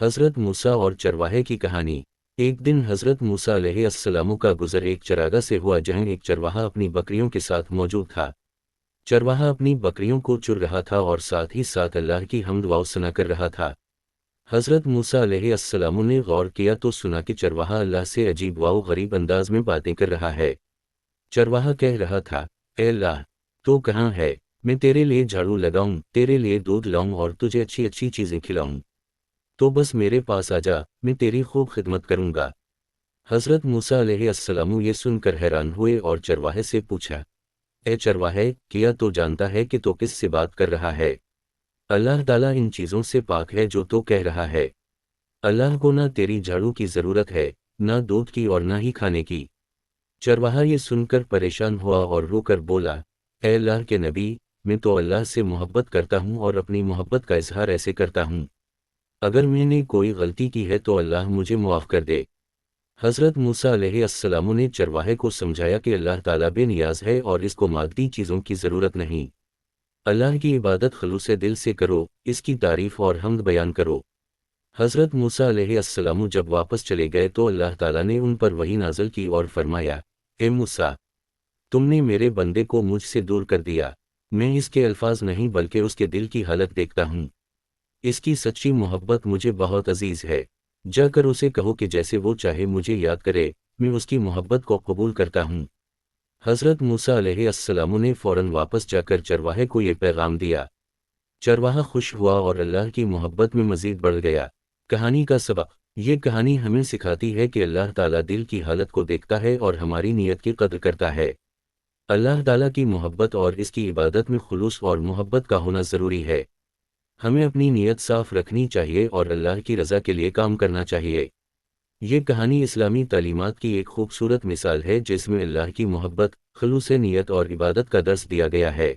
حضرت موسیٰ اور چرواہے کی کہانی۔ ایک دن حضرت موسیٰ علیہ السلام کا گزر ایک چراگاہ سے ہوا جہاں ایک چرواہا اپنی بکریوں کے ساتھ موجود تھا۔ چرواہا اپنی بکریوں کو چر رہا تھا اور ساتھ ہی ساتھ اللہ کی حمد و ثنا کر رہا تھا۔ حضرت موسیٰ علیہ السلام نے غور کیا تو سنا کہ چرواہا اللہ سے عجیب و غریب انداز میں باتیں کر رہا ہے۔ چرواہا کہہ رہا تھا، اے اللہ، تو کہاں ہے؟ میں تیرے لیے جھاڑو لگاؤں، تیرے لیے دودھ لاؤں اور تجھے اچھی اچھی چیزیں کھلاؤں، تو بس میرے پاس آ جا، میں تیری خوب خدمت کروں گا۔ حضرت موسیٰ علیہ السلام یہ سن کر حیران ہوئے اور چرواہے سے پوچھا، اے چرواہے، کیا تو جانتا ہے کہ تو کس سے بات کر رہا ہے؟ اللہ تعالیٰ ان چیزوں سے پاک ہے جو تو کہہ رہا ہے۔ اللہ کو نہ تیری جھاڑو کی ضرورت ہے، نہ دودھ کی اور نہ ہی کھانے کی۔ چرواہا یہ سن کر پریشان ہوا اور رو کر بولا، اے اللہ کے نبی، میں تو اللہ سے محبت کرتا ہوں اور اپنی محبت کا اظہار ایسے کرتا ہوں۔ اگر میں نے کوئی غلطی کی ہے تو اللہ مجھے معاف کر دے۔ حضرت موسیٰ علیہ السلام نے چرواہے کو سمجھایا کہ اللہ تعالیٰ بے نیاز ہے اور اس کو مادی چیزوں کی ضرورت نہیں۔ اللہ کی عبادت خلوص دل سے کرو، اس کی تعریف اور حمد بیان کرو۔ حضرت موسیٰ علیہ السلام جب واپس چلے گئے تو اللہ تعالیٰ نے ان پر وحی نازل کی اور فرمایا، اے موسیٰ، تم نے میرے بندے کو مجھ سے دور کر دیا۔ میں اس کے الفاظ نہیں بلکہ اس کے دل کی حالت دیکھتا ہوں۔ اس کی سچی محبت مجھے بہت عزیز ہے۔ جا کر اسے کہو کہ جیسے وہ چاہے مجھے یاد کرے، میں اس کی محبت کو قبول کرتا ہوں۔ حضرت موسیٰ علیہ السلام نے فوراً واپس جا کر چرواہے کو یہ پیغام دیا۔ چرواہا خوش ہوا اور اللہ کی محبت میں مزید بڑھ گیا۔ کہانی کا سبق۔ یہ کہانی ہمیں سکھاتی ہے کہ اللہ تعالیٰ دل کی حالت کو دیکھتا ہے اور ہماری نیت کی قدر کرتا ہے۔ اللہ تعالیٰ کی محبت اور اس کی عبادت میں خلوص اور محبت کا ہونا ضروری ہے۔ ہمیں اپنی نیت صاف رکھنی چاہیے اور اللہ کی رضا کے لیے کام کرنا چاہیے۔ یہ کہانی اسلامی تعلیمات کی ایک خوبصورت مثال ہے جس میں اللہ کی محبت، خلوص نیت اور عبادت کا درس دیا گیا ہے۔